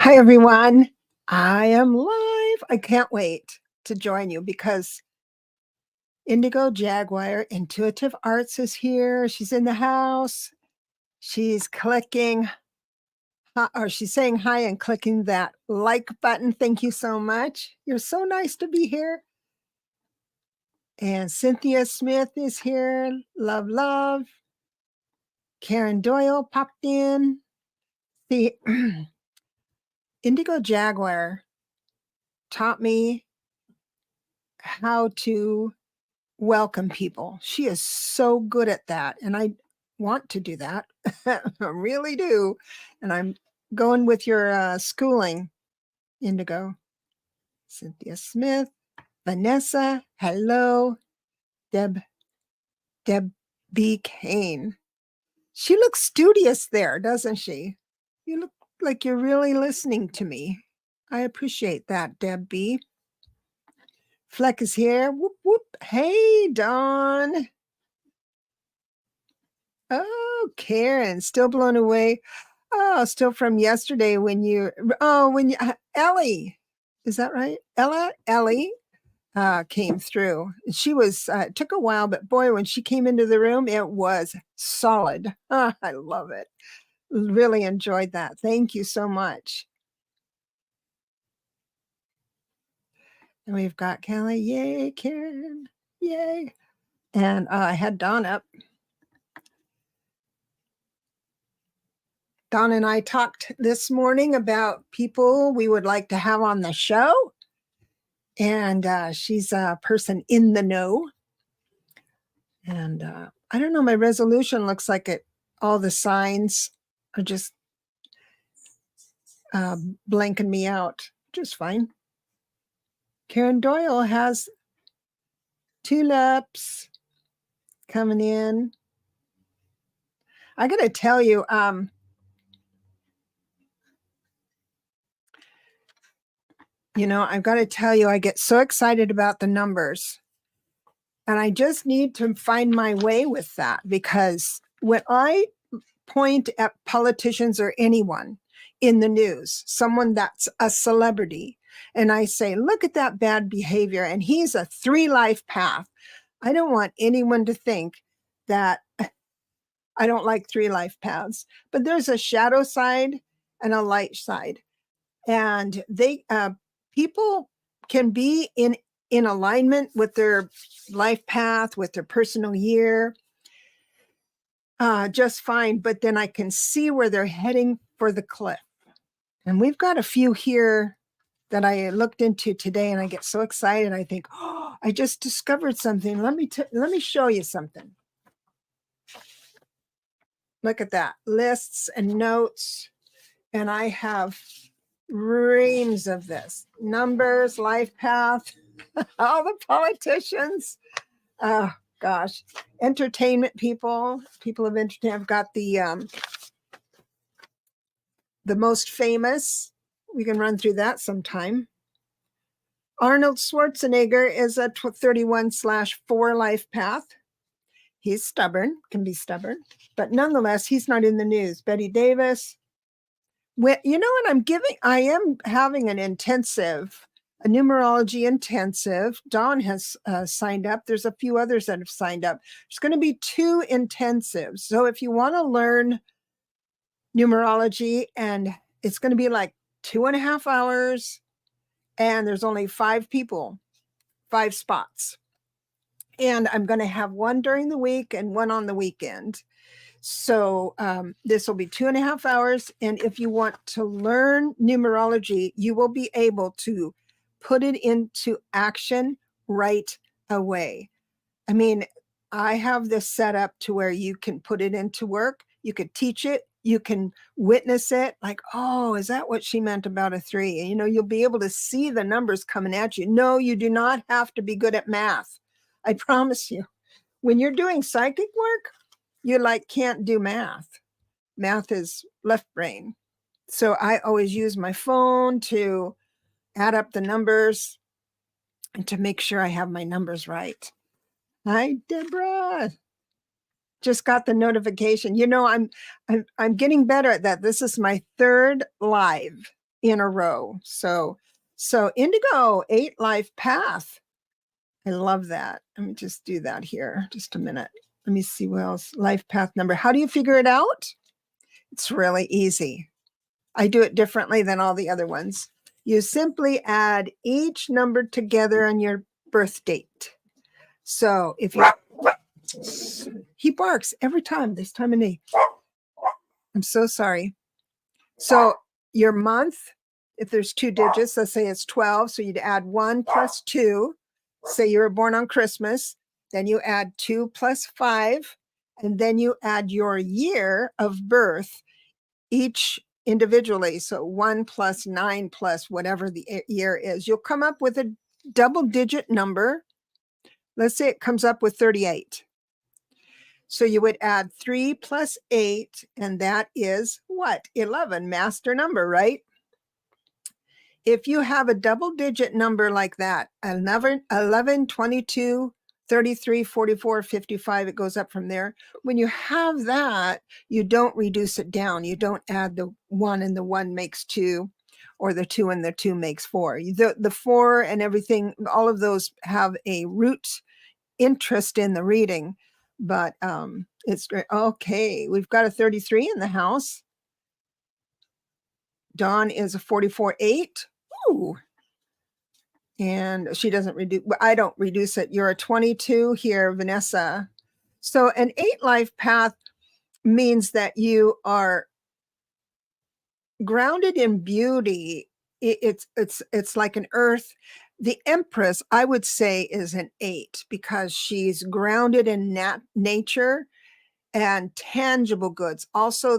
Hi, everyone. I am live. I can't wait to join you because Indigo Jaguar Intuitive Arts is here. She's in the house. She's clicking, or she's saying hi and clicking that like button. Thank you so much. You're so nice to be here. And Cynthia Smith is here. Love, love. Karen Doyle popped in. The Indigo Jaguar taught me how to welcome people. She is so good at that. And I want to do that. I really do. And I'm going with your schooling, Indigo. Cynthia Smith, Vanessa, hello. Deb B. Kane. She looks studious there, doesn't she? You look like you're really listening to me. I appreciate that, Deb B. Fleck is here. Whoop, whoop. Hey, Dawn. Oh, Karen, still blown away. Oh, still from yesterday when Ellie, is that right? Ellie came through. She was, it took a while, but boy, when she came into the room, it was solid. I love it. Really enjoyed that. Thank you so much. And we've got Kelly. Yay, Karen. Yay. And I had Dawn up. Dawn and I talked this morning about people we would like to have on the show. And she's a person in the know. And I don't know, my resolution looks like all the signs are just blanking me out. Just fine. Karen Doyle has tulips coming in. I got to tell you, I've got to tell you, I get so excited about the numbers. And I just need to find my way with that, because when I point at politicians or anyone in the news, someone that's a celebrity, and I say, look at that bad behavior, and he's a 3-life path. I don't want anyone to think that I don't like 3-life paths, but there's a shadow side and a light side. And people can be in alignment with their life path, with their personal year, just fine. But then I can see where they're heading for the cliff. And we've got a few here that I looked into today, and I get so excited. I think, oh, I just discovered something. Let me show you something. Look at that, lists and notes. And I have reams of this, numbers, life path, all the politicians. Oh gosh, entertainment people of entertainment. I've got the most famous. We can run through that sometime. Arnold Schwarzenegger is a 31/4 life path. He's stubborn, can be stubborn, but nonetheless, he's not in the news. Betty Davis. What I am having an intensive, a numerology intensive. Dawn has signed up. There's a few others that have signed up. There's going to be 2 intensives. So if you want to learn numerology, and it's going to be like 2.5 hours, and there's only 5 people, 5 spots. And I'm going to have one during the week and one on the weekend. So this will be 2.5 hours. And if you want to learn numerology, you will be able to put it into action right away. I mean, I have this set up to where you can put it into work. You could teach it. You can witness it. Like, oh, is that what she meant about a 3? You'll be able to see the numbers coming at you. No, you do not have to be good at math. I promise you. When you're doing psychic work, you can't do math. Math is left brain. So I always use my phone to add up the numbers and to make sure I have my numbers right. Hi, Debra. Just got the notification. I'm getting better at that. This is my 3rd live. in a row. So indigo, 8 life path. I love that. Let me just do that here. Just a minute. Let me see what else. Life path number. How do you figure it out? It's really easy. I do it differently than all the other ones. You simply add each number together on your birth date. So if you, he barks every time, this time of day. I'm so sorry. So your month, if there's 2 digits, let's say it's 12. So you'd add 1 plus 2. Say you were born on Christmas. Then you add 2 plus 5. And then you add your year of birth, each individually. So 1 plus 9 plus whatever the year is. You'll come up with a double-digit number. Let's say it comes up with 38. So you would add 3 plus 8, and that is what? 11, master number, right? If you have a double-digit number like that, 11, 22, 33, 44, 55, it goes up from there. When you have that, you don't reduce it down. You don't add the 1 and the 1 makes 2, or the 2 and the 2 makes 4. The 4 and everything, all of those have a root interest in the reading, but it's great. Okay, we've got a 33 in the house. Dawn is a 44-8. Ooh. And she doesn't reduce, I don't reduce it. You're a 22 here, Vanessa. So an 8 life path means that you are grounded in beauty. It's like an earth. The Empress, I would say, is an 8 because she's grounded in nature and tangible goods. Also,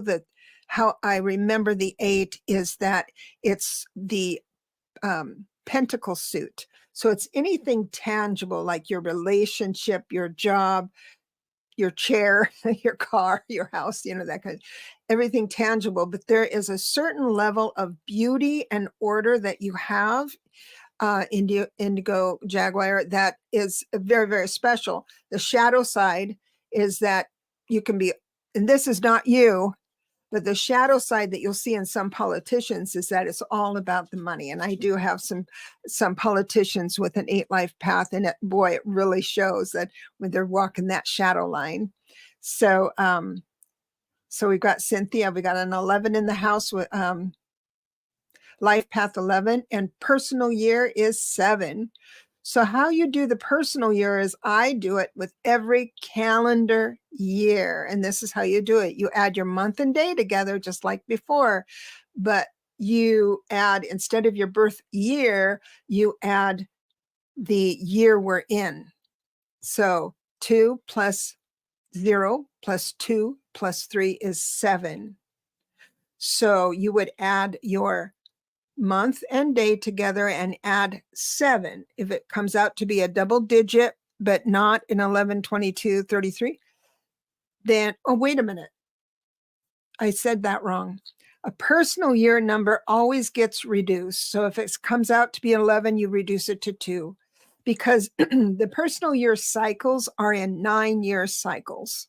how I remember the 8 is that it's the pentacle suit. So it's anything tangible, like your relationship, your job, your chair, your car, your house, that kind of everything tangible. But there is a certain level of beauty and order that you have, indigo jaguar, that is very, very special. The shadow side is that you can be, and this is not you, but the shadow side that you'll see in some politicians is that it's all about the money. And I do have some politicians with an 8 life path, and it really shows that when they're walking that shadow line. So, so we've got Cynthia, we got an 11 in the house with life path 11, and personal year is 7. So how you do the personal year is I do it with every calendar year. And this is how you do it. You add your month and day together just like before, but you add, instead of your birth year, you add the year we're in. So 2 plus 0 plus 2 plus 3 is 7. So you would add your month and day together and add 7. If it comes out to be a double digit, but not an 11, 22, 33, then, oh, wait a minute. I said that wrong. A personal year number always gets reduced. So if it comes out to be 11, you reduce it to 2, because the personal year cycles are in 9-year cycles.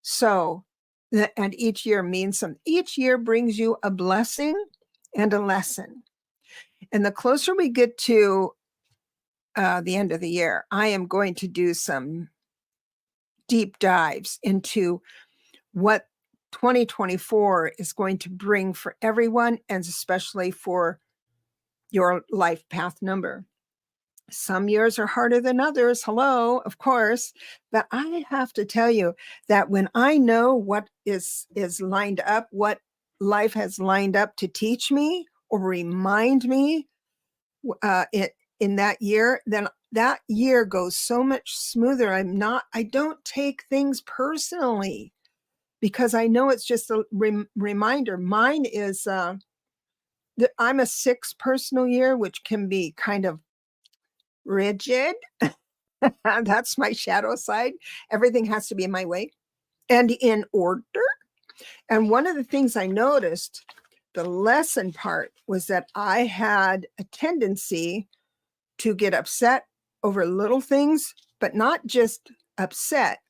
So, and each year means something. Each year brings you a blessing and a lesson. And the closer we get to the end of the year, I am going to do some deep dives into what 2024 is going to bring for everyone, and especially for your life path number. Some years are harder than others. Hello, of course. But I have to tell you that when I know what is lined up, what life has lined up to teach me or remind me in that year, then that year goes so much smoother. I don't take things personally because I know it's just a reminder. Mine is, I'm a 6 personal year, which can be kind of rigid. That's my shadow side. Everything has to be in my way and in order. And one of the things I noticed, the lesson part, was that I had a tendency to get upset over little things, but not just upset.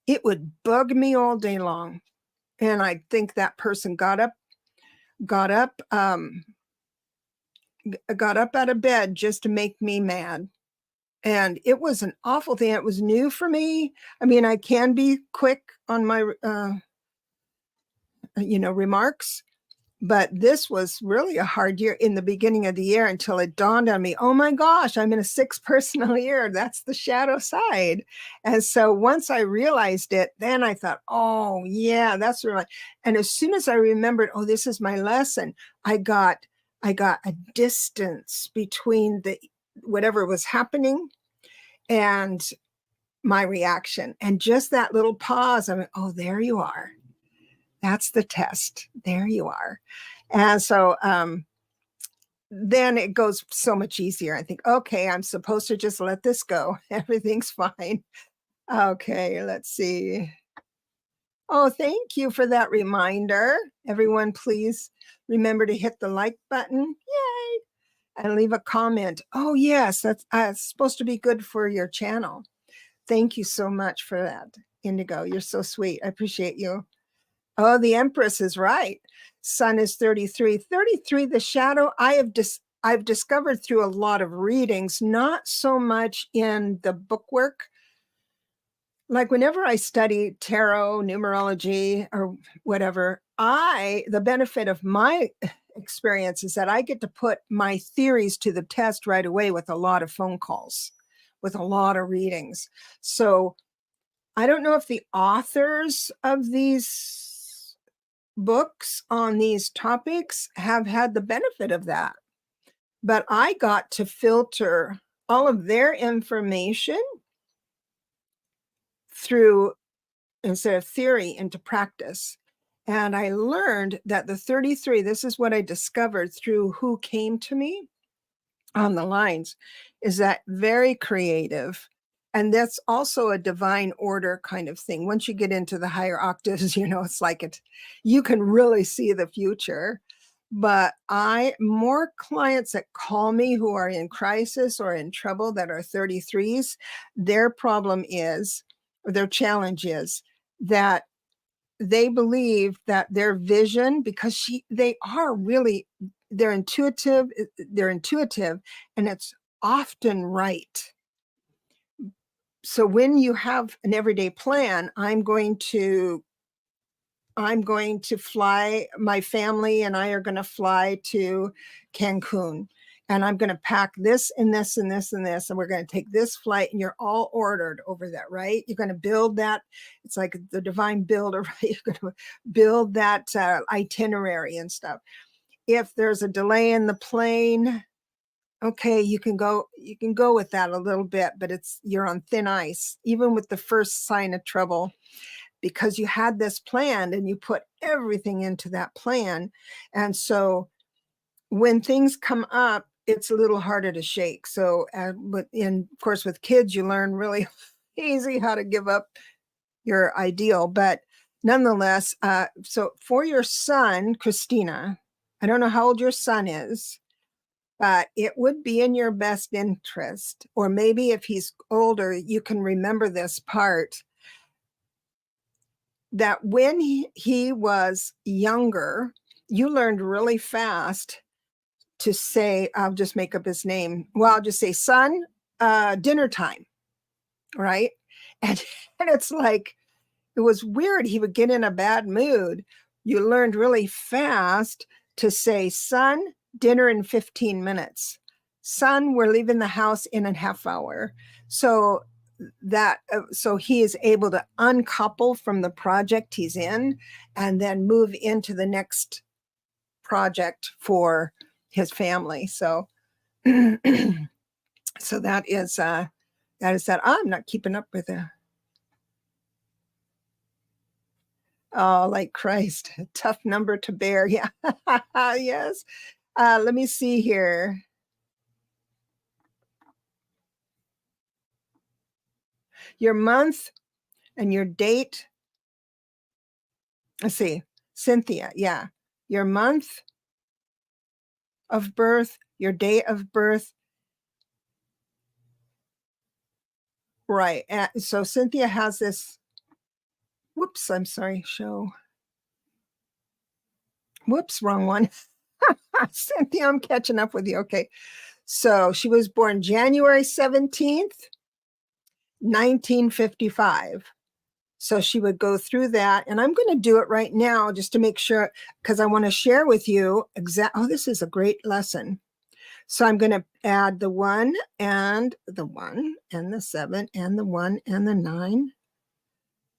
It would bug me all day long. And I think that person got up got up out of bed just to make me mad. And it was an awful thing. It was new for me. I mean, I can be quick on my, remarks, but this was really a hard year in the beginning of the year until it dawned on me, oh my gosh, I'm in a 6 personal year. That's the shadow side. And so once I realized it, then I thought, oh yeah, that's right. And as soon as I remembered, oh, this is my lesson, I got a distance between the whatever was happening and my reaction. And just that little pause, I went, oh, there you are. That's the test. There you are. And so then it goes so much easier. I think, okay, I'm supposed to just let this go. Everything's fine. Okay, let's see. Oh, thank you for that reminder. Everyone, please remember to hit the like button. Yay. And leave a comment. Oh, yes, that's supposed to be good for your channel. Thank you so much for that, Indigo. You're so sweet. I appreciate you. Oh, the Empress is right. Sun is 33. 33, the shadow, I've discovered through a lot of readings, not so much in the bookwork. Like whenever I study tarot, numerology, or whatever, the benefit of my experience is that I get to put my theories to the test right away with a lot of phone calls, with a lot of readings. So I don't know if the authors of these books on these topics have had the benefit of that, but I got to filter all of their information through, instead of theory, into practice. And I learned that the 33, this is what I discovered through who came to me on the lines, is that very creative. And that's also a divine order kind of thing. Once you get into the higher octaves, it's like you can really see the future. But more clients that call me who are in crisis or in trouble that are 33s, their problem is, or their challenge is that they believe that their vision, because they're intuitive, and it's often right. So when you have an everyday plan, I'm going to fly, my family and I are going to fly to Cancun, and I'm going to pack this and this and this and this, and we're going to take this flight, and you're all ordered over that, right? You're going to build that. It's like the divine builder, right? You're going to build that itinerary and stuff. If there's a delay in the plane, okay, you can go with that a little bit, but you're on thin ice, even with the first sign of trouble, because you had this planned and you put everything into that plan. And so when things come up, it's a little harder to shake. So, but of course, with kids, you learn really easy how to give up your ideal. But nonetheless, so for your son, Christina, I don't know how old your son is, but it would be in your best interest, or maybe if he's older, you can remember this part, that when he was younger, you learned really fast to say, I'll just make up his name. Well, I'll just say, son, dinner time, right? And it's like, it was weird. He would get in a bad mood. You learned really fast to say, son, dinner in 15 minutes. Son, we're leaving the house in a half hour. So he is able to uncouple from the project he's in and then move into the next project for his family. So so that is that. I'm not keeping up with it. Oh, like Christ, a tough number to bear. Yeah. Yes. Let me see here. Your month and your date. Let's see. Cynthia. Yeah. Your month of birth, your date of birth. Right. So Cynthia has this. Whoops. I'm sorry. Show. Whoops. Wrong one. Cynthia, I'm catching up with you. Okay. So she was born January 17th, 1955. So she would go through that. And I'm going to do it right now just to make sure, because I want to share with you oh, this is a great lesson. So I'm going to add the 1 and the 1 and the 7 and the 1 and the 9,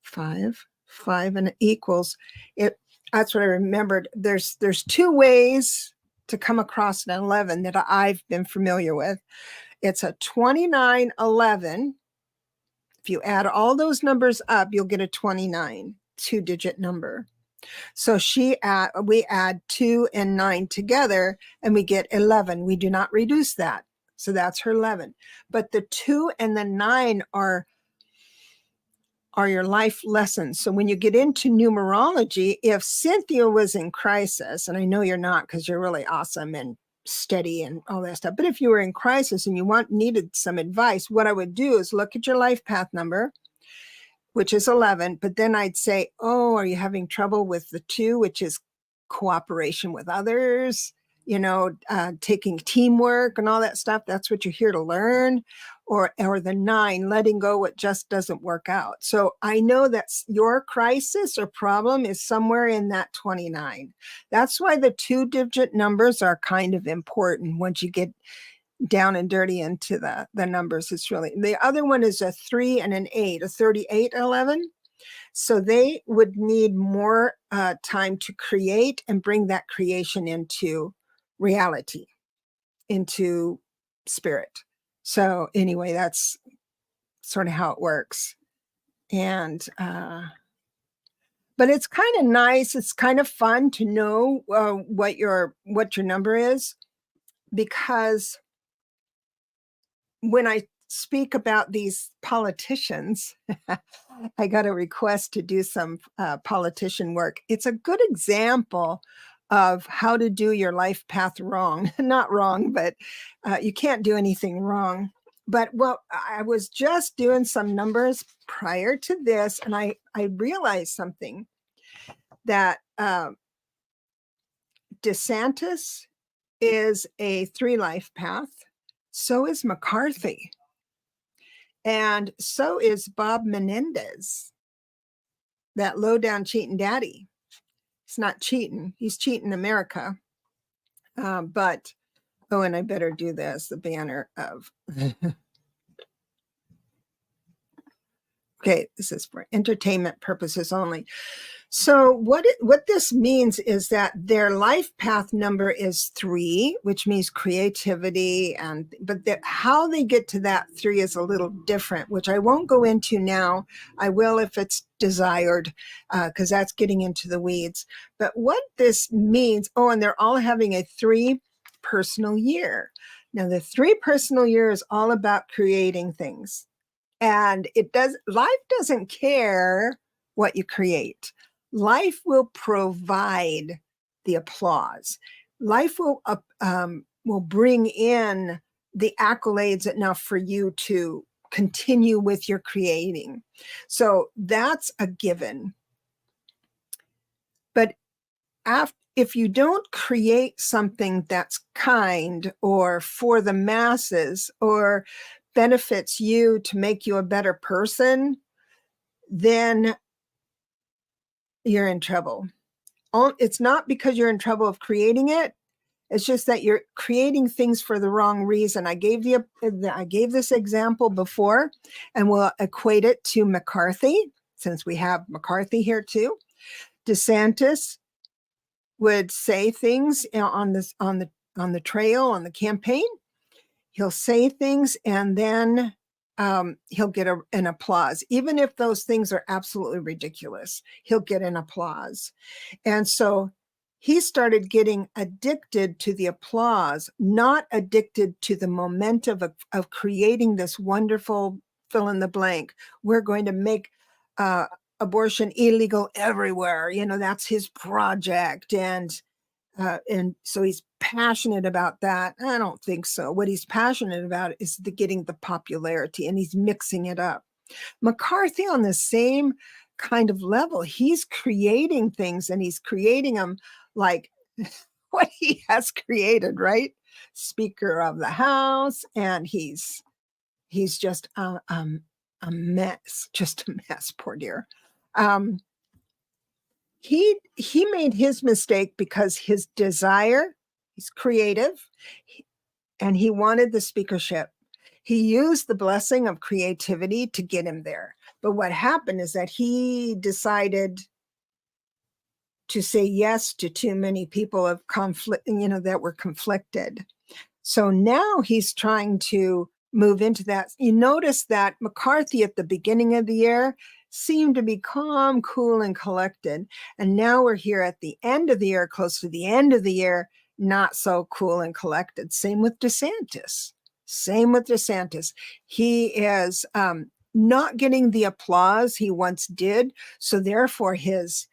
5, 5, and it equals it. That's what I remembered. There's 2 ways to come across an 11 that I've been familiar with. It's a 2911. If you add all those numbers up, you'll get a 29, 2-digit number. So we add 2 and 9 together and we get 11. We do not reduce that. So that's her 11. But the 2 and the 9 are your life lessons. So when you get into numerology, if Cynthia was in crisis, and I know you're not because you're really awesome and steady and all that stuff, but if you were in crisis and you needed some advice, what I would do is look at your life path number, which is 11, but then I'd say, oh, are you having trouble with the 2, which is cooperation with others, taking teamwork and all that stuff? That's what you're here to learn. Or the 9, letting go what just doesn't work out. So I know that your crisis or problem is somewhere in that 29. That's why the 2-digit numbers are kind of important once you get down and dirty into the numbers. It's really, the other one is a 3 and an 8, a 3811. So they would need more time to create and bring that creation into reality, into spirit. So anyway, that's sort of how it works. And but it's kind of nice. It's kind of fun to know what your number is, because when I speak about these politicians, I got a request to do some politician work. It's a good example of how to do your life path wrong. Not wrong, but you can't do anything wrong. But I was just doing some numbers prior to this, and I realized something, that DeSantis is a 3 life path. So is McCarthy. And so is Bob Menendez, that low-down cheating daddy. He's not cheating. He's cheating America. But, oh, and I better do this, the banner of... Okay, this is for entertainment purposes only. So what this means is that their life path number is 3, which means creativity, but how they get to that 3 is a little different, which I won't go into now. I will if it's desired, because that's getting into the weeds. But what this means, and they're all having a 3 personal year. Now, the 3 personal year is all about creating things. And life doesn't care what you create. Life will provide the applause. Life will bring in the accolades enough for you to continue with your creating. So that's a given. But if you don't create something that's kind or for the masses or benefits you to make you a better person, then you're in trouble. It's not because you're in trouble of creating it. It's just that you're creating things for the wrong reason. I gave this example before, and we'll equate it to McCarthy, since we have McCarthy here too. DeSantis would say things on the trail, on the campaign. He'll say things and then he'll get an applause. Even if those things are absolutely ridiculous, he'll get an applause. And so he started getting addicted to the applause, not addicted to the momentum of creating this wonderful fill in the blank. We're going to make abortion illegal everywhere. That's his project. And so he's passionate about that. I don't think so. What he's passionate about is getting the popularity, and he's mixing it up. McCarthy, on the same kind of level, he's creating things, and he's creating them like, what he has created, right? Speaker of the House, and he's just a mess, just a mess. Poor dear. He made his mistake because his desire, he's creative, and he wanted the speakership. He used the blessing of creativity to get him there. But what happened is that he decided to say yes to too many people of conflict, that were conflicted. So now he's trying to move into that. You notice that McCarthy at the beginning of the year seemed to be calm, cool, and collected. And now we're here at the end of the year, close to the end of the year, not so cool and collected. Same with DeSantis. He is not getting the applause he once did. So therefore his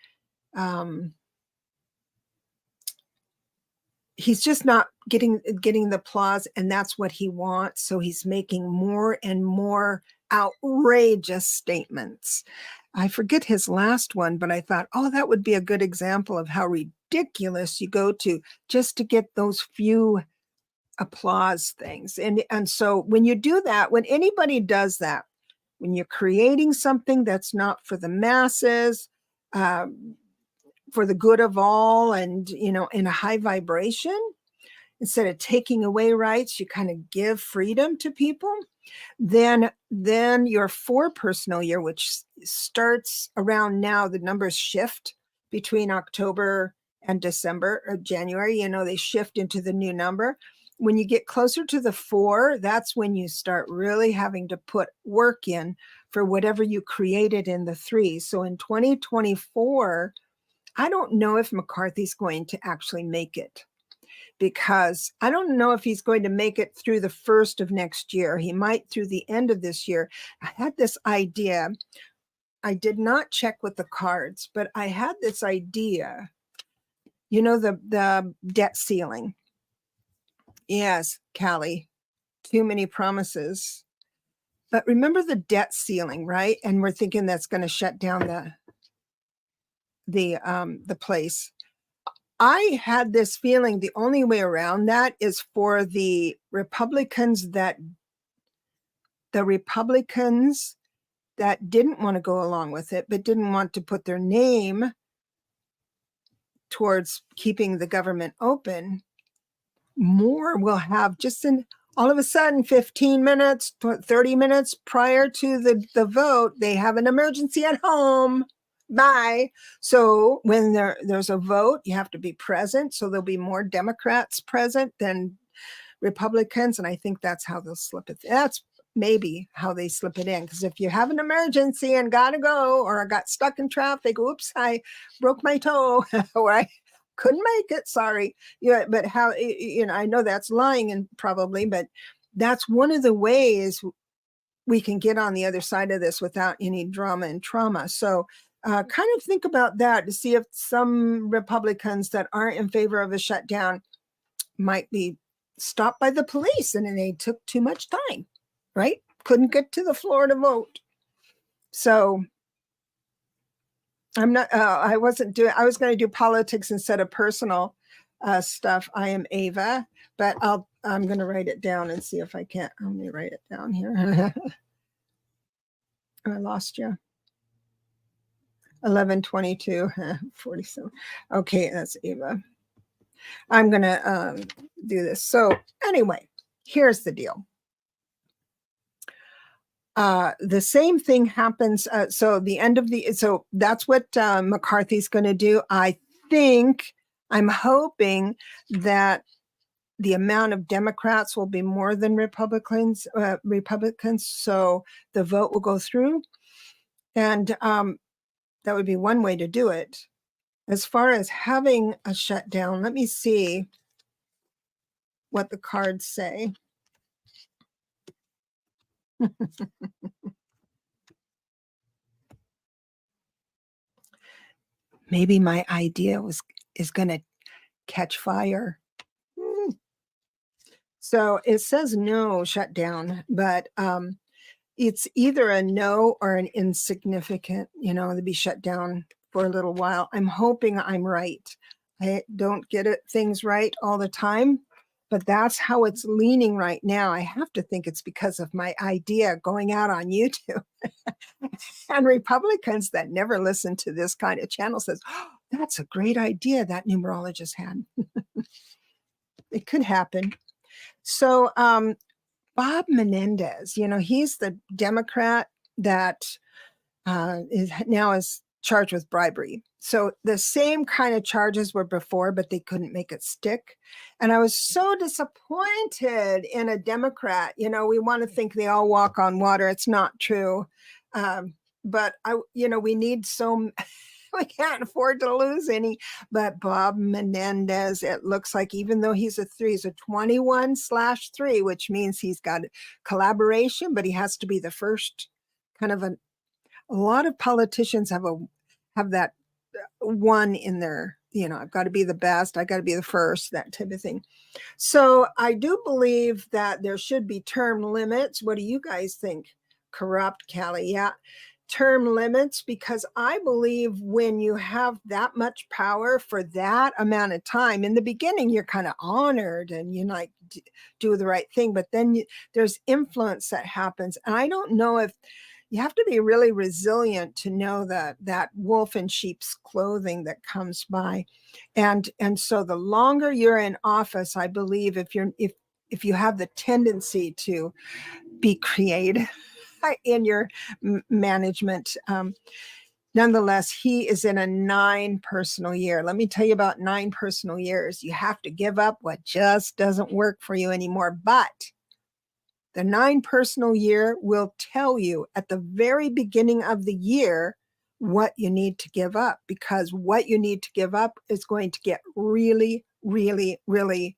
he's just not getting the applause, and that's what he wants. So he's making more and more outrageous statements. I forget his last one, but I thought, oh, that would be a good example of how ridiculous you go to just to get those few applause things. And so when you do that, when anybody does that, when you're creating something that's not for the masses, for the good of all, and in a high vibration, instead of taking away rights, you kind of give freedom to people. Then your 4 personal year, which starts around now, the numbers shift between October and December or January, they shift into the new number. When you get closer to the 4, that's when you start really having to put work in for whatever you created in the 3. So in 2024, I don't know if McCarthy's going to actually make it, because I don't know if he's going to make it through the first of next year. He might through the end of this year. I had this idea. I did not check with the cards, but I had this idea, the debt ceiling. Yes, Callie, too many promises. But remember the debt ceiling, right? And we're thinking that's going to shut down the place. I had this feeling the only way around that is for the Republicans that didn't want to go along with it, but didn't want to put their name towards keeping the government open. More will have just all of a sudden 15 minutes, 30 minutes prior to the vote, they have an emergency at home. Bye. So when there's a vote, you have to be present. So there'll be more Democrats present than Republicans. And I think that's how they'll slip it. That's maybe how they slip it in. Because if you have an emergency and got to go, or I got stuck in traffic, oops, I broke my toe, or I couldn't make it, sorry. Yeah, but how, I know that's lying, and probably, but that's one of the ways we can get on the other side of this without any drama and trauma. So kind of think about that to see if some Republicans that aren't in favor of a shutdown might be stopped by the police and they took too much time, right? Couldn't get to the floor to vote. So I'm not, I was going to do politics instead of personal stuff. I am Ava, but I'm going to write it down and see if I can't. Let me write it down here. I lost you. 11:22, 47. Okay, that's Ava. I'm going to do this. So anyway, here's the deal. The same thing happens. So that's what McCarthy's going to do. I'm hoping that the amount of Democrats will be more than Republicans. So the vote will go through. And that would be one way to do it. As far as having a shutdown, let me see what the cards say. Maybe my idea is going to catch fire. So it says no shutdown, but it's either a no or an insignificant, to be shut down for a little while. I'm hoping I'm right. I don't get things right all the time, but that's how it's leaning right now. I have to think it's because of my idea going out on YouTube. And Republicans that never listen to this kind of channel says, oh, that's a great idea that numerologist had. It could happen. So Bob Menendez, he's the Democrat that is charged with bribery. So the same kind of charges were before, but they couldn't make it stick. And I was so disappointed in a Democrat. We want to think they all walk on water. It's not true. But we need we can't afford to lose any. But Bob Menendez, it looks like, even though he's a 3, he's a 21/3, which means he's got collaboration, but he has to be the first kind of a lot of politicians have that one in their, I've got to be the best, I got to be the first, that type of thing. So I do believe that there should be term limits. What do you guys think? Corrupt, Callie? Yeah, term limits, because I believe when you have that much power for that amount of time, in the beginning you're kind of honored and you do the right thing, but then there's influence that happens. And I don't know if you have to be really resilient to know that wolf in sheep's clothing that comes by. And so the longer you're in office, I believe if you have the tendency to be creative in your management, nonetheless, he is in a 9 personal year. Let me tell you about 9 personal years. You have to give up what just doesn't work for you anymore. But the 9 personal year will tell you at the very beginning of the year what you need to give up, because what you need to give up is going to get really, really, really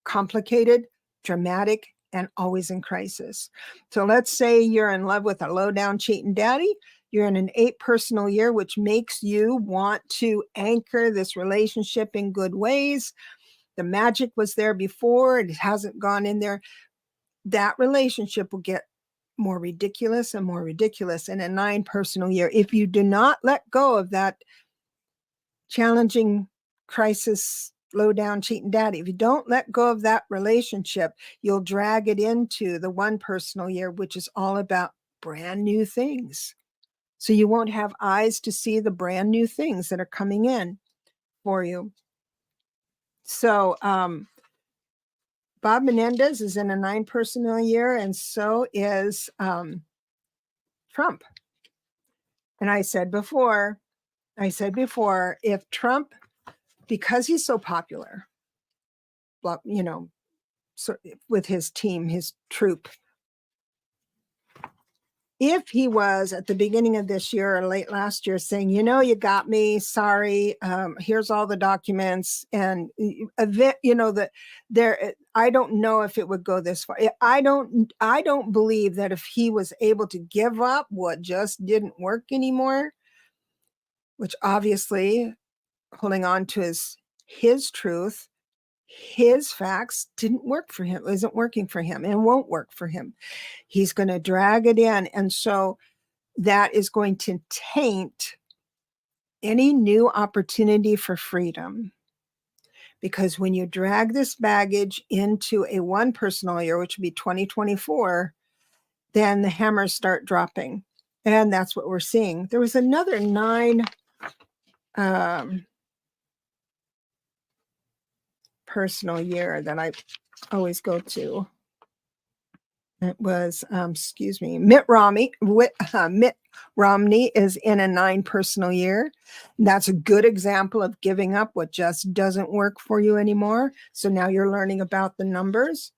complicated, dramatic, and always in crisis. So let's say you're in love with a low-down cheating daddy. You're in an 8 personal year, which makes you want to anchor this relationship in good ways. The magic was there before. It hasn't gone in there. That relationship will get more ridiculous and more ridiculous in a 9 personal year. If you do not let go of that challenging crisis, low down cheating daddy, if you don't let go of that relationship, you'll drag it into the 1 personal year, which is all about brand new things. So you won't have eyes to see the brand new things that are coming in for you. So, Bob Menendez is in a 9 personal year, and so is Trump. And I said before, if Trump, because he's so popular, so with his team, his troop, if he was at the beginning of this year or late last year saying, you got me, sorry, here's all the documents, and that there, I don't know if it would go this far. I don't believe that if he was able to give up what just didn't work anymore, which obviously holding on to his truth, his facts didn't work for him, isn't working for him, and won't work for him. He's going to drag it in. And so that is going to taint any new opportunity for freedom. Because when you drag this baggage into a 1 personal year, which would be 2024, then the hammers start dropping. And that's what we're seeing. There was another 9 personal year that I always go to. It was, Mitt Romney. Mitt Romney is in a 9 personal year. That's a good example of giving up what just doesn't work for you anymore. So now you're learning about the numbers.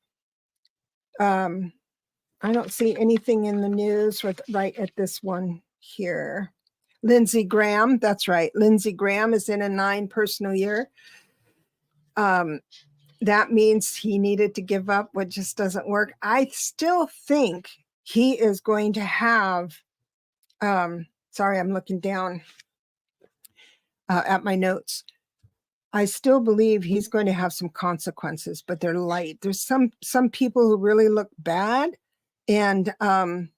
I don't see anything in the news right at this one here. Lindsey Graham, that's right. Lindsey Graham is in a 9 personal year. That means he needed to give up what just doesn't work. I still think he is going to have, sorry, I'm looking down at my notes. I still believe he's going to have some consequences, but they're light. There's some people who really look bad and that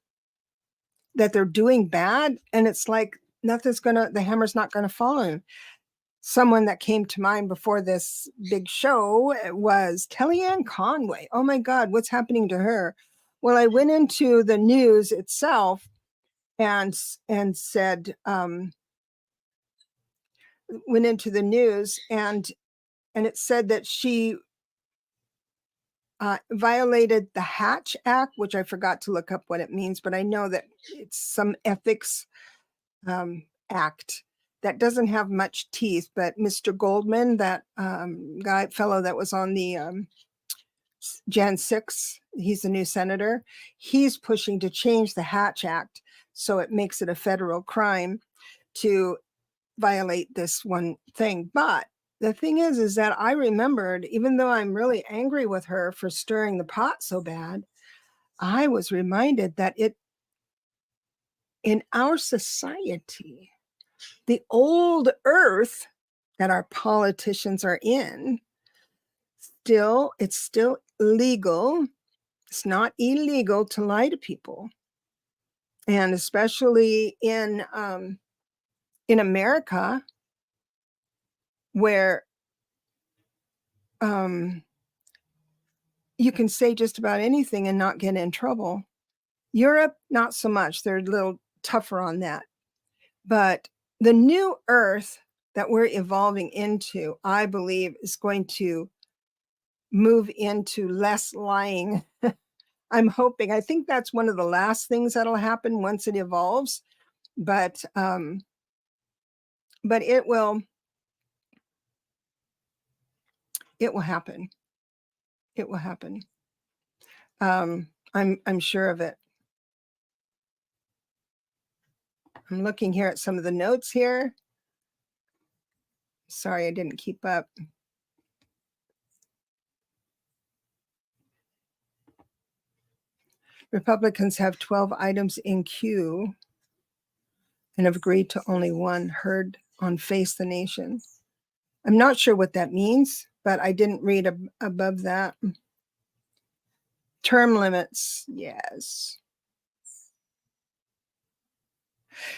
they're doing bad. And it's like the hammer's not going to follow him. someone that came to mind before this big show was Kellyanne Conway. Oh my God, what's happening to her? Well, I went into the news itself and said, went into the news and it said that she violated the Hatch Act, which I forgot to look up what it means, but I know that it's some ethics act that doesn't have much teeth. But Mr. Goldman, that fellow that was on the Jan 6, he's the new senator, he's pushing to change the Hatch Act so it makes it a federal crime to violate this one thing. But the thing is that I remembered, even though I'm really angry with her for stirring the pot so bad, I was reminded that in our society, the old earth that our politicians are in, it's still legal. It's not illegal to lie to people. And especially in America, where you can say just about anything and not get in trouble. Europe, not so much. They're a little tougher on that. But the new earth that we're evolving into, I believe, is going to move into less lying. I'm hoping. I think that's one of the last things that'll happen once it evolves. But it will happen. It will happen. I'm sure of it. I'm looking here at some of the notes here. Sorry, I didn't keep up. Republicans have 12 items in queue and have agreed to only one, heard on Face the Nation. I'm not sure what that means, but I didn't read above that. Term limits, yes.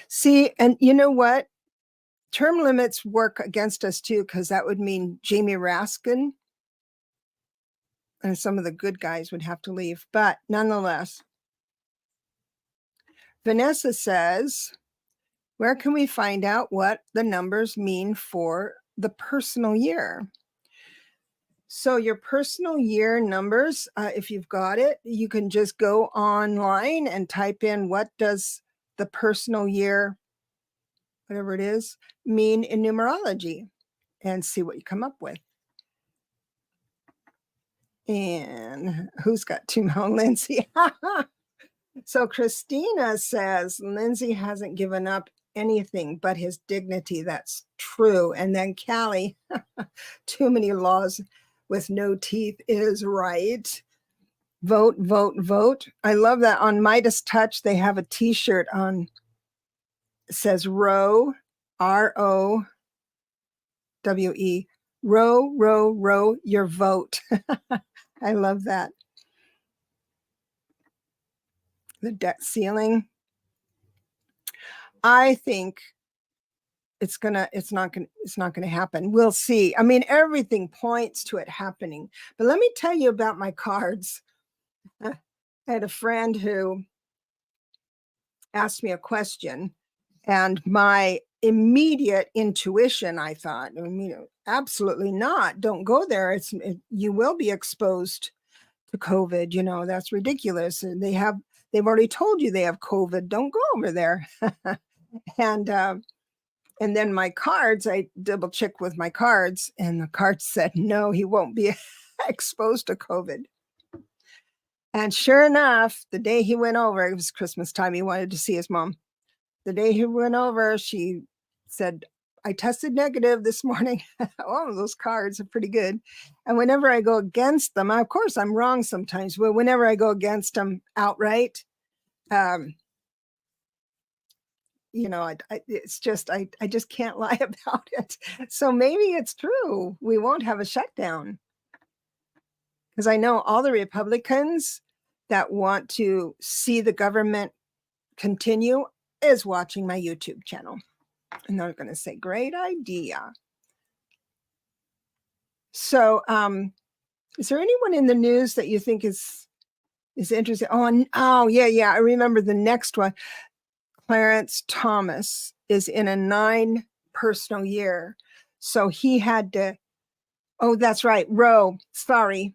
See, and you know what? Term limits work against us too, because that would mean Jamie Raskin and some of the good guys would have to leave. But nonetheless, Vanessa says, where can we find out what the numbers mean for the personal year? So your personal year numbers, if you've got it, you can just go online and type in what does the personal year, whatever it is, mean in numerology and see what you come up with. And who's got two now? Lindsay. So Christina says Lindsay hasn't given up anything but his dignity. That's true. And then Callie, too many laws with no teeth is right. Vote, vote, vote. I love that. On Midas Touch, they have a t-shirt on. It says row, ROWE, row, row, row your vote. I love that. The debt ceiling. I think it's not gonna happen. We'll see. I mean, everything points to it happening. But let me tell you about my cards. I had a friend who asked me a question, and my immediate intuition, I thought, absolutely not. Don't go there. You will be exposed to COVID. That's ridiculous. And they've already told you they have COVID. Don't go over there. And then my cards, I double checked with my cards, and the cards said, no, he won't be exposed to COVID. And sure enough, the day he went over, it was Christmas time, he wanted to see his mom. The day he went over, she said, I tested negative this morning. Oh, those cards are pretty good. And whenever I go against them, of course, I'm wrong sometimes, but whenever I go against them outright, it's just, I just can't lie about it. So maybe it's true. We won't have a shutdown. Because I know all the Republicans that want to see the government continue is watching my YouTube channel. And they're going to say, great idea. So, is there anyone in the news that you think is interesting? Oh, yeah. I remember the next one. Clarence Thomas is in a 9 personal year. So he had to, oh, that's right. Roe. Sorry.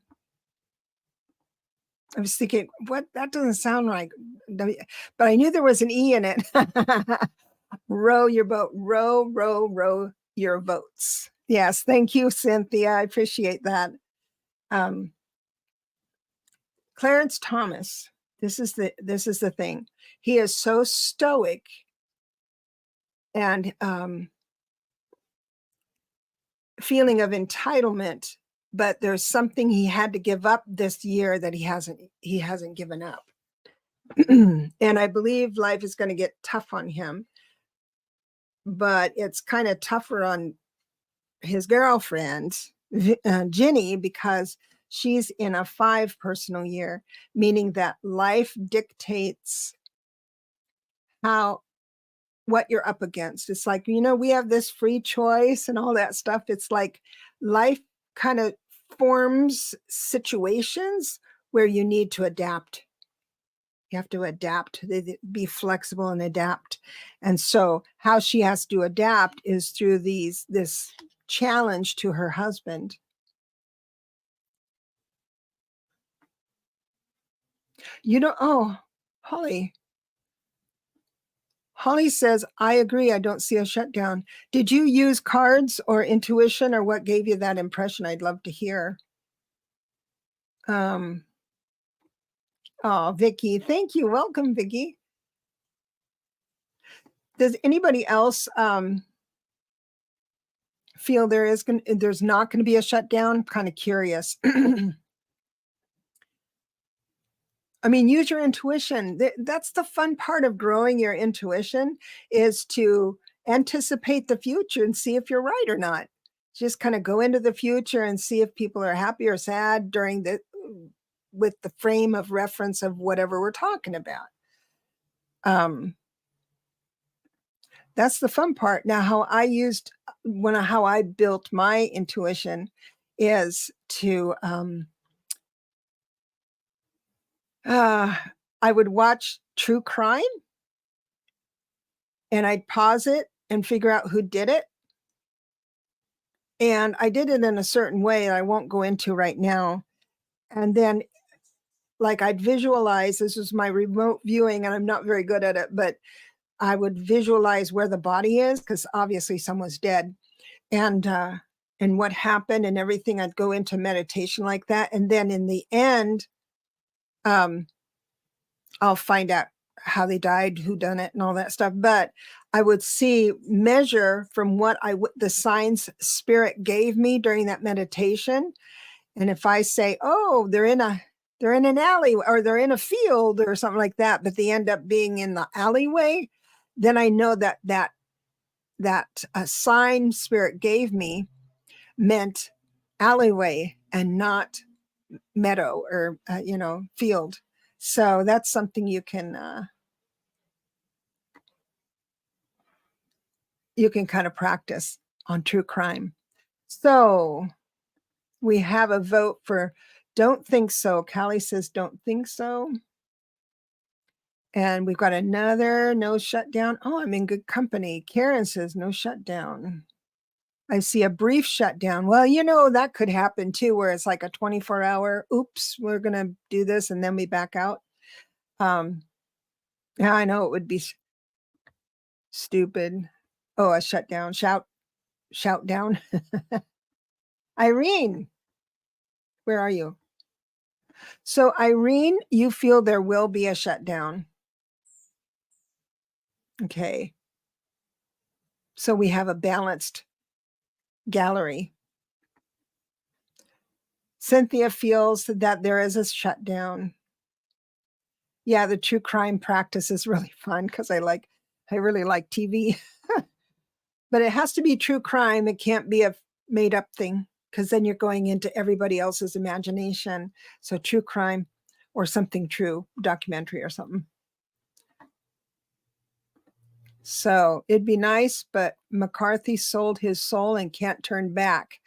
I was thinking, what? That doesn't sound right. But I knew there was an E in it. Row your boat. Row your votes. Yes. Thank you, Cynthia. I appreciate that. Clarence Thomas, this is the thing. He is so stoic and feeling of entitlement, but there's something he had to give up this year that he hasn't given up. And I believe life is going to get tough on him, but it's kind of tougher on his girlfriend, Ginny, because she's in a 5 personal year, meaning that life dictates what you're up against. It's like, we have this free choice and all that stuff. It's like life kind of forms situations where you need to adapt. You have to adapt, be flexible and adapt. And so how she has to adapt is through this challenge to her husband. Oh, Holly says, I agree. I don't see a shutdown. Did you use cards or intuition, or what gave you that impression? I'd love to hear. Oh, Vicky, thank you. Welcome, Vicky. Does anybody else feel there's not going to be a shutdown? Kind of curious. I mean, use your intuition. That's the fun part of growing your intuition, is to anticipate the future and see if you're right or not. Just kind of go into the future and see if people are happy or sad with the frame of reference of whatever we're talking about. That's the fun part. Now, how I built my intuition is to I would watch true crime and I'd pause it and figure out who did it. And I did it in a certain way that I won't go into right now. And then, like, I'd visualize, this was my remote viewing, and I'm not very good at it, but I would visualize where the body is, because obviously someone's dead, and what happened and everything. I'd go into meditation like that. And then in the end, I'll find out how they died, who done it, and all that stuff. But I would measure from what the signs spirit gave me during that meditation. And if I say, oh, they're in an alley, or they're in a field or something like that, but they end up being in the alleyway, then I know that a sign spirit gave me meant alleyway and not meadow or field. So that's something you can kind of practice on true crime. So we have a vote for don't think so. Callie says don't think so. And we've got another no shutdown. Oh, I'm in good company. Karen says no shutdown. I see a brief shutdown. Well, that could happen too, where it's like a 24-hour, oops, we're going to do this, and then we back out. Yeah, I know it would be stupid. Oh, a shutdown, shout down. Irene, where are you? So Irene, you feel there will be a shutdown. Okay. So we have a balanced gallery. Cynthia feels that there is a shutdown. Yeah, the true crime practice is really fun because I really like TV. But it has to be true crime. It can't be a made up thing, because then you're going into everybody else's imagination. So true crime or something true, documentary or something. So it'd be nice, but McCarthy sold his soul and can't turn back.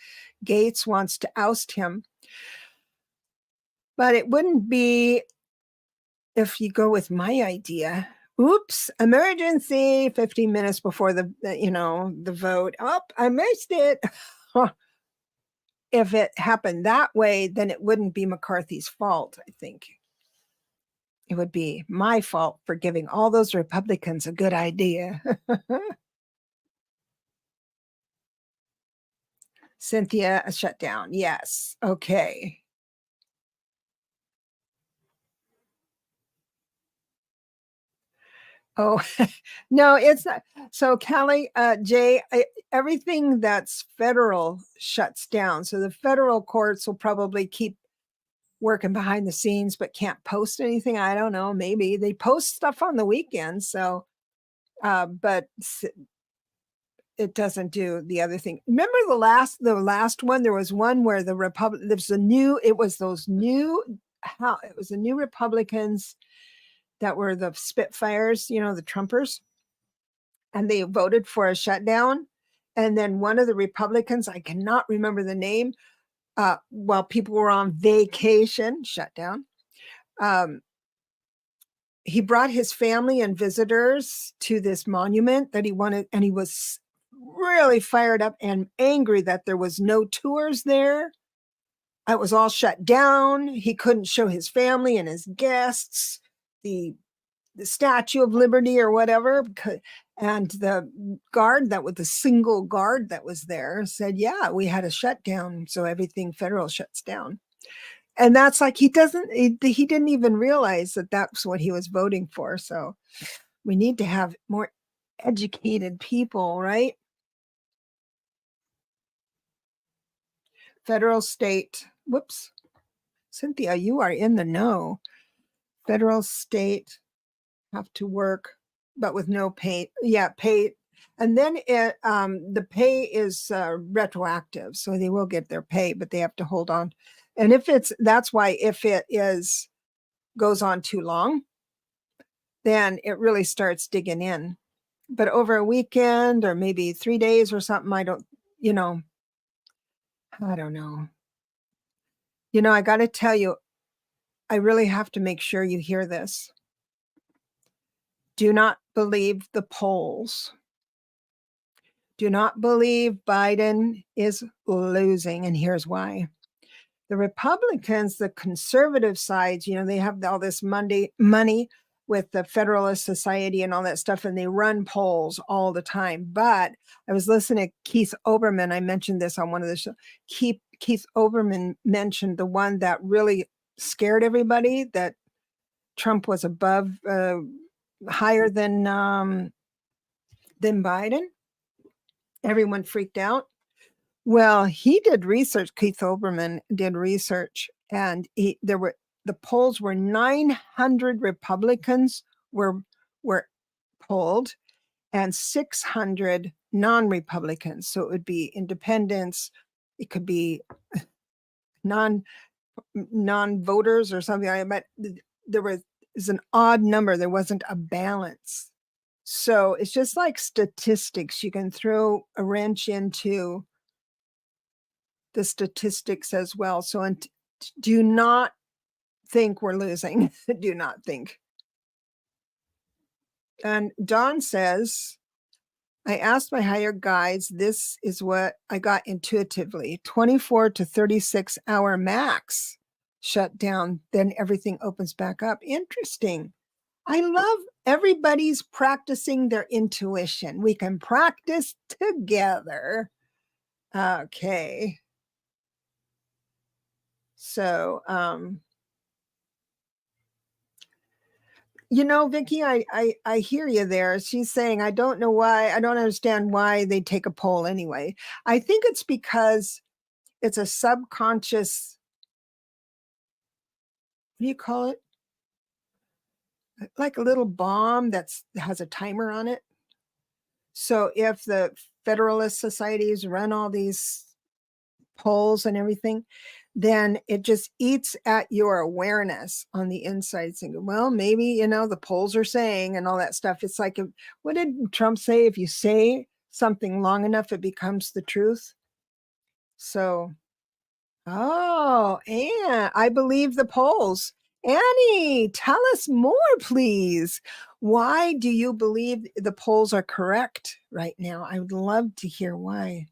Gates wants to oust him. But it wouldn't be if you go with my idea. Oops, emergency, 15 minutes before the vote. Oh, I missed it. If it happened that way, then it wouldn't be McCarthy's fault, I think. It would be my fault for giving all those Republicans a good idea. Cynthia, a shutdown. Yes. Okay. Oh, no, it's not. So, Callie, Jay, everything that's federal shuts down. So the federal courts will probably keep working behind the scenes, but can't post anything. I don't know. Maybe they post stuff on the weekends. So, but it doesn't do the other thing. Remember the last one? There was one where the there's a new. It was those new. How it was the new Republicans that were the Spitfires. The Trumpers, and they voted for a shutdown. And then one of the Republicans, I cannot remember the name, while people were on vacation, shut down. He brought his family and visitors to this monument that he wanted, and he was really fired up and angry that there was no tours there. It was all shut down. He couldn't show his family and his guests the Statue of Liberty or whatever. And the guard that was the single guard that was there said, yeah, we had a shutdown. So everything federal shuts down. And that's like, he didn't even realize that that's what he was voting for. So we need to have more educated people, right? Federal, state, whoops. Cynthia, you are in the know. Federal, state have to work, but with no pay. Yeah, pay. And then the pay is retroactive. So they will get their pay, but they have to hold on. And that's why if it goes on too long, then it really starts digging in. But over a weekend or maybe 3 days or something, I don't know. I got to tell you, I really have to make sure you hear this. Do not believe the polls. Do not believe Biden is losing. And here's why. The Republicans, the conservative sides, they have all this money with the Federalist Society and all that stuff, and they run polls all the time. But I was listening to Keith Olbermann. I mentioned this on one of the shows. Keith Olbermann mentioned the one that really scared everybody, that Trump was higher than Biden. Everyone freaked out. Well, he did research. Keith Olbermann did research, and the polls were 900 Republicans were polled, and 600 non-Republicans. So it would be independents. It could be non-voters or something like that. But there was an odd number. There wasn't a balance. So it's just like statistics. You can throw a wrench into the statistics as well. So do not think we're losing. Do not think. And Dawn says, I asked my higher guides, this is what I got intuitively, 24 to 36 hour max shut down, then everything opens back up. Interesting. I love everybody's practicing their intuition. We can practice together. Okay. So, Vicki, I hear you there. She's saying, I don't understand why they take a poll anyway. I think it's because it's a subconscious, what do you call it? Like a little bomb that has a timer on it. So if the Federalist Societies run all these poles and everything, then it just eats at your awareness on the inside, thinking, well, maybe, you know, the polls are saying and all that stuff. It's like, what did Trump say? If you say something long enough, it becomes the truth. So, oh, and I believe the polls. Annie, tell us more, please. Why do you believe the polls are correct right now? I would love to hear why.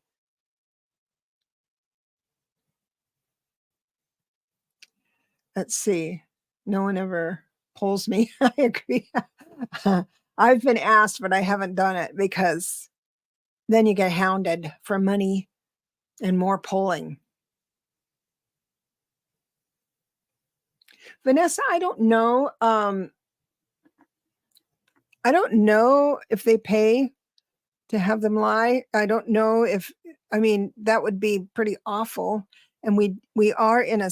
Let's see. No one ever polls me. I agree. I've been asked, but I haven't done it because then you get hounded for money and more polling. Vanessa, I don't know. I don't know if they pay to have them lie. I don't know if, I mean, that would be pretty awful. And we are in a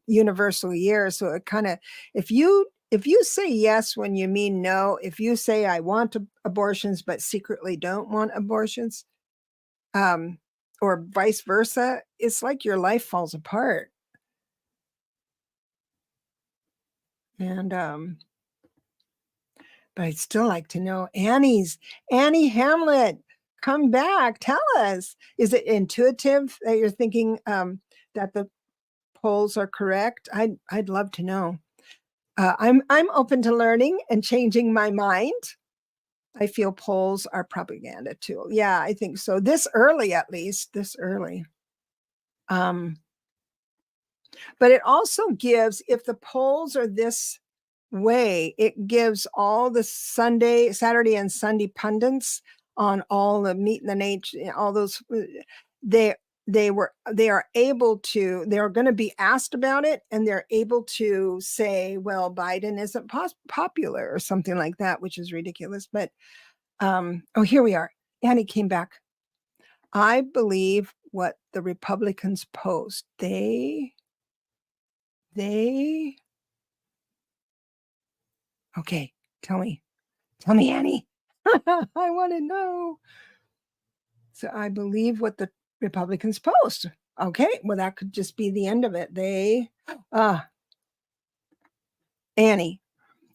universal year. So it kind of, if you say yes when you mean no, if you say I want abortions but secretly don't want abortions, or vice versa, it's like your life falls apart. And but I'd still like to know Annie Hamlet, come back, tell us. Is it intuitive that you're thinking that the polls are correct? I'd love to know. I'm open to learning and changing my mind. I feel polls are propaganda too. Yeah, I think so. This early, at least, this early. But it also gives, if the polls are this way, it gives all the Saturday and Sunday pundits on all the meat and the nature, all those, they are able to, they're going to be asked about it, and they're able to say, well, Biden isn't popular or something like that, which is ridiculous. But oh, here we are. Annie came back. I believe what the Republicans post. They okay, tell me, Annie. I want to know. So I believe what the Republicans post. Okay, well, that could just be the end of it. Annie,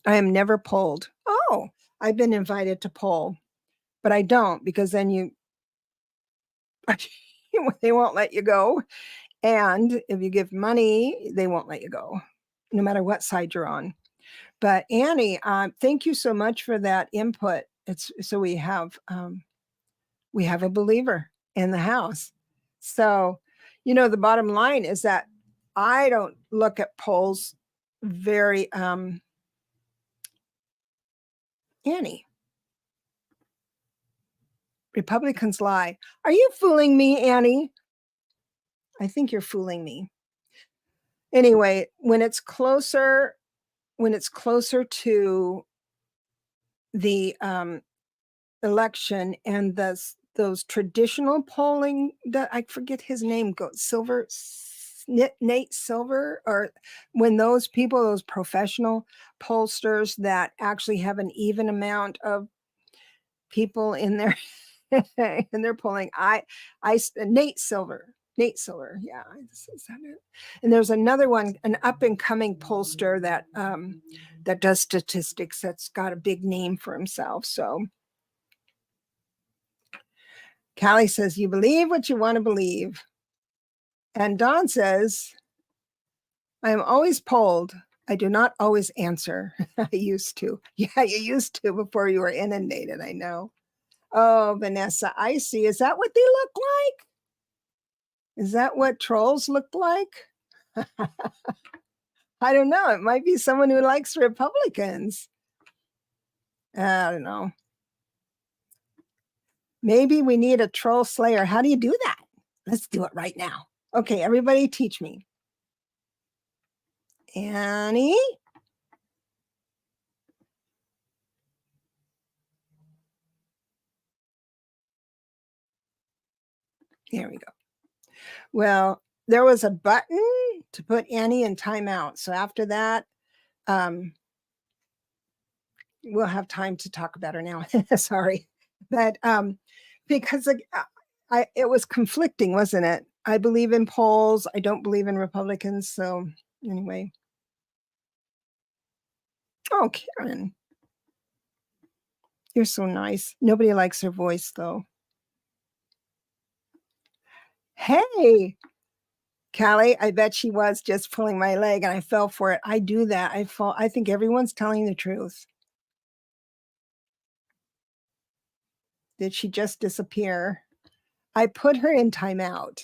I am never polled. Oh, I've been invited to poll, but I don't, because then they won't let you go. And if you give money, they won't let you go, no matter what side you're on. But Annie, thank you so much for that input. It's so we have a believer in the house. So, you know, the bottom line is that I don't look at polls very Annie. Republicans lie. Are you fooling me, Annie? I think you're fooling me. Anyway, when it's closer to the election and those traditional polling, that I forget his name, Nate Silver, or when those people, those professional pollsters that actually have an even amount of people in their in their polling, Nate Silver, yeah, is that it? And there's another one, an up and coming pollster that does statistics, that's got a big name for himself. So Callie says, you believe what you want to believe. And Dawn says, I am always polled. I do not always answer. I used to. Yeah, you used to before you were inundated. I know. Oh, Vanessa, I see. Is that what they look like? Is that what trolls look like? I don't know. It might be someone who likes Republicans. I don't know. Maybe we need a troll slayer. How do you do that? Let's do it right now. Okay, everybody teach me. Annie? There we go. Well, there was a button to put Annie in timeout. So after that, we'll have time to talk about her now. Sorry. But because it was conflicting, wasn't it? I believe in polls. I don't believe in Republicans. So anyway. Oh, Karen, you're so nice. Nobody likes her voice though. Hey, Callie, I bet she was just pulling my leg and I fell for it. I do that. I fall. I think everyone's telling the truth. Did she just disappear? I put her in timeout.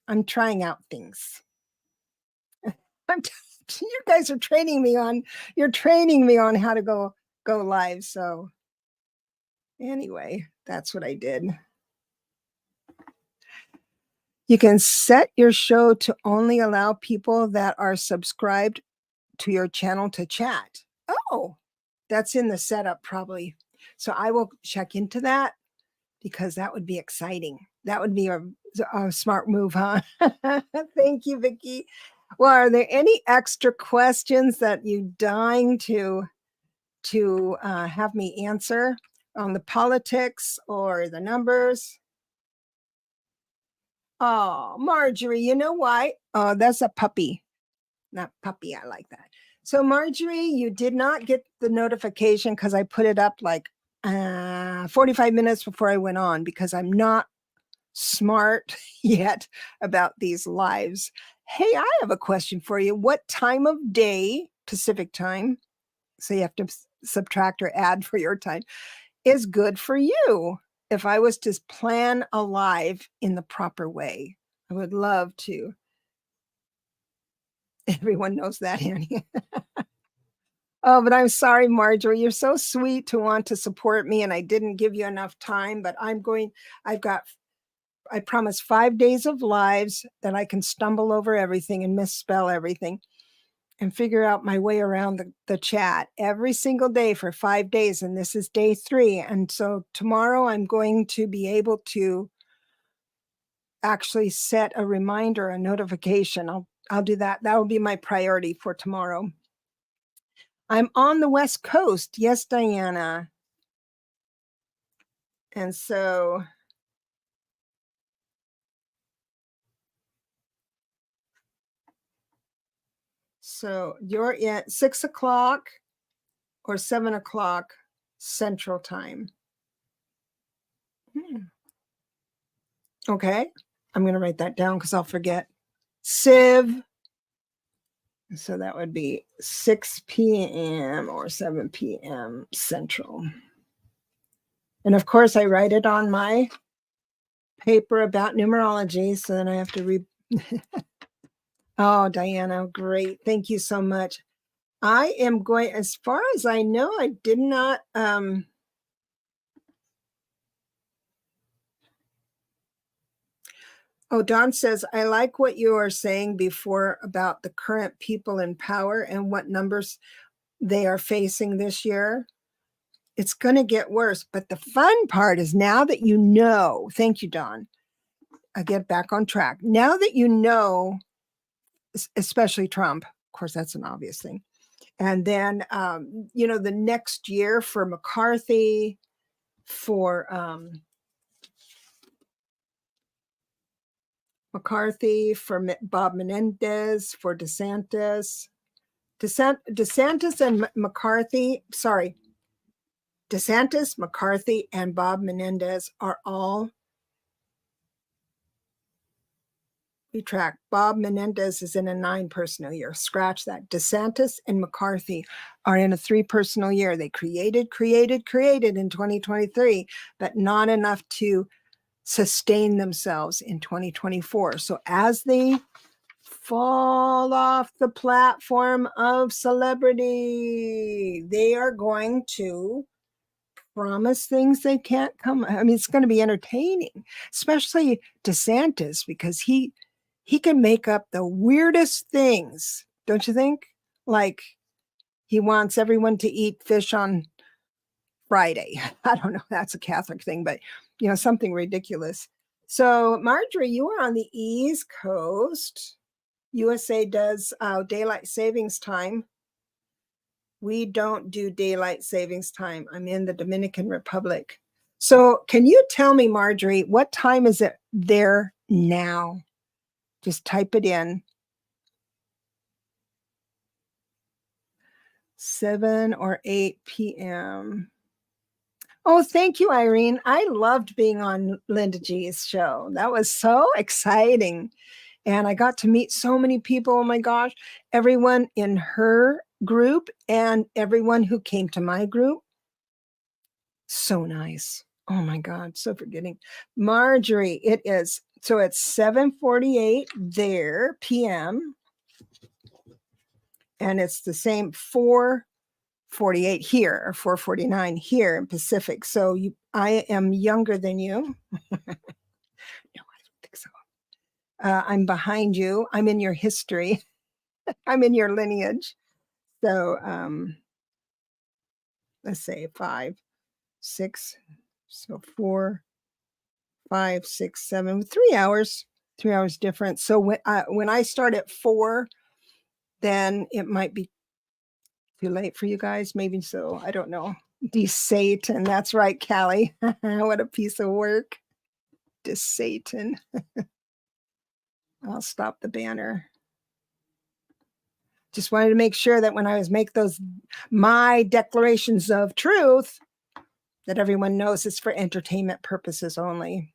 I'm trying out things. You guys are training me on, you're training me on how to go live. So anyway, that's what I did. You can set your show to only allow people that are subscribed to your channel to chat. Oh, that's in the setup probably. So I will check into that because that would be exciting. That would be a smart move, huh? Thank you, Vicki. Well, are there any extra questions that you dying to have me answer on the politics or the numbers? Oh, Marjorie, you know why? Oh, that's a puppy. Not puppy. I like that. So, Marjorie, you did not get the notification because I put it up like 45 minutes before I went on because I'm not smart yet about these lives. Hey, I have a question for you. What time of day, Pacific time, so you have to subtract or add for your time, is good for you? If I was to plan a live in the proper way, I would love to. Everyone knows that, Annie. Oh, but I'm sorry, Marjorie. You're so sweet to want to support me, and I didn't give you enough time, but I promise 5 days of lives that I can stumble over everything and misspell everything and figure out my way around the chat every single day for 5 days. And this is day 3. And so tomorrow I'm going to be able to actually set a reminder, a notification. I'll do that. That will be my priority for tomorrow. I'm on the West Coast. Yes, Diana. And so you're at 6 o'clock or 7 o'clock Central Time. Okay. I'm going to write that down because I'll forget. Civ. So that would be 6 p.m. or 7 p.m. Central. And of course, I write it on my paper about numerology. So then I have to read. Oh, Diana, great. Thank you so much. I am going, as far as I know, I did not. Oh, Don says, I like what you were saying before about the current people in power and what numbers they are facing this year. It's going to get worse. But the fun part is now that you know, thank you, Don. I get back on track. Now that you know, especially Trump, of course, that's an obvious thing. And then, the next year for McCarthy, for Bob Menendez, for DeSantis and McCarthy, DeSantis, McCarthy, and Bob Menendez are all retract. Bob Menendez is in a 9 personal year. Scratch that. DeSantis and McCarthy are in a 3 personal year. They created in 2023, but not enough to sustain themselves in 2024. So as they fall off the platform of celebrity, they are going to promise things they can't come. I mean, it's going to be entertaining, especially DeSantis, because he can make up the weirdest things, don't you think? Like he wants everyone to eat fish on Friday. I don't know, that's a Catholic thing, but something ridiculous. So Marjorie, you are on the East Coast. USA does daylight savings time. We don't do daylight savings time. I'm in the Dominican Republic. So can you tell me, Marjorie, what time is it there now. Just type it in. 7 or 8 p.m. Oh, thank you, Irene. I loved being on Linda G's show. That was so exciting. And I got to meet so many people. Oh my gosh, everyone in her group and everyone who came to my group. So nice. Oh my God, so forgetting. Marjorie, it is, so it's 7:48 there, p.m. And it's the same 4:48 here, or 4:49 here in Pacific. So I am younger than you. No, I don't think so. I'm behind you. I'm in your history. I'm in your lineage. So let's say 5, 6, so 4, 5, 6, 7, 3 hours, 3 hours difference. So when I start at 4, then it might be too late for you guys. Maybe so. I don't know. De-Satan. That's right, Callie. What a piece of work. De-Satan. I'll stop the banner. Just wanted to make sure that when I was make those my declarations of truth, that everyone knows it's for entertainment purposes only.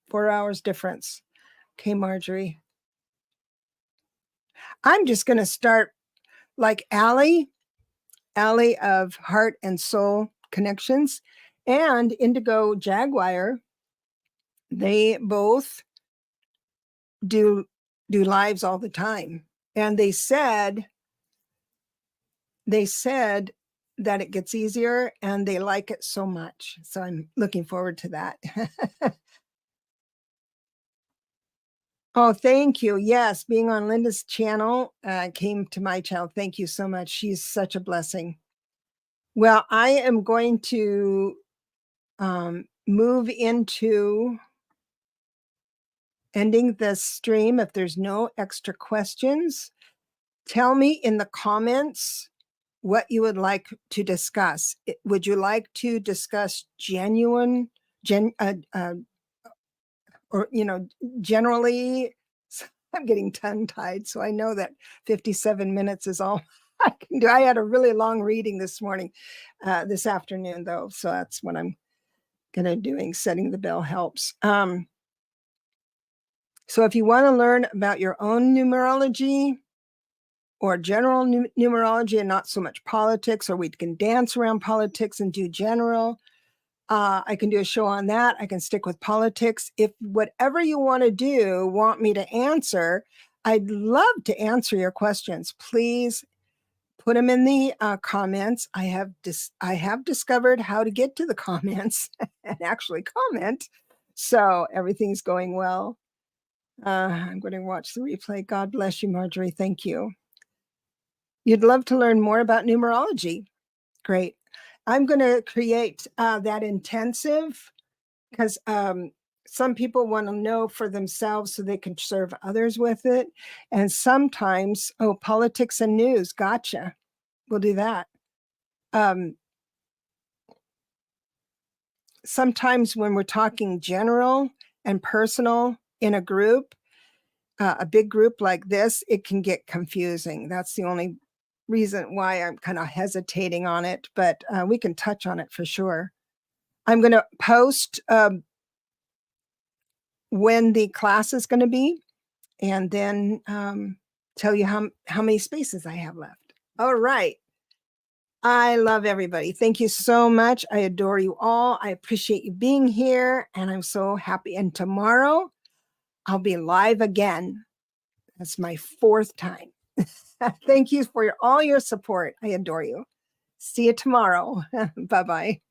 4 hours difference. Okay, Marjorie. I'm just going to start like Allie of Heart and Soul Connections and Indigo Jaguar. They both do lives all the time. And they said that it gets easier and they like it so much. So I'm looking forward to that. Oh, thank you. Yes, being on Linda's channel came to my channel. Thank you so much. She's such a blessing. Well, I am going to move into ending this stream. If there's no extra questions, tell me in the comments what you would like to discuss. Would you like to discuss generally, I'm getting tongue-tied, so I know that 57 minutes is all I can do. I had a really long reading this afternoon, though, so that's what I'm gonna doing. Setting the bell helps. So if you want to learn about your own numerology or general numerology and not so much politics, or we can dance around politics and do general, I can do a show on that. I can stick with politics. If whatever you want me to answer, I'd love to answer your questions. Please put them in the comments. I have discovered how to get to the comments and actually comment. So everything's going well. I'm going to watch the replay. God bless you, Marjorie. Thank you. You'd love to learn more about numerology. Great. I'm going to create that intensive because some people want to know for themselves so they can serve others with it. And sometimes, politics and news. Gotcha. We'll do that. Sometimes when we're talking general and personal in a group, a big group like this, it can get confusing. That's the only reason why I'm kind of hesitating on it, but we can touch on it for sure. I'm going to post when the class is going to be, and then tell you how many spaces I have left. All right. I love everybody. Thank you so much. I adore you all. I appreciate you being here, and I'm so happy. And tomorrow I'll be live again. That's my 4th time. Thank you for all your support. I adore you. See you tomorrow. Bye-bye.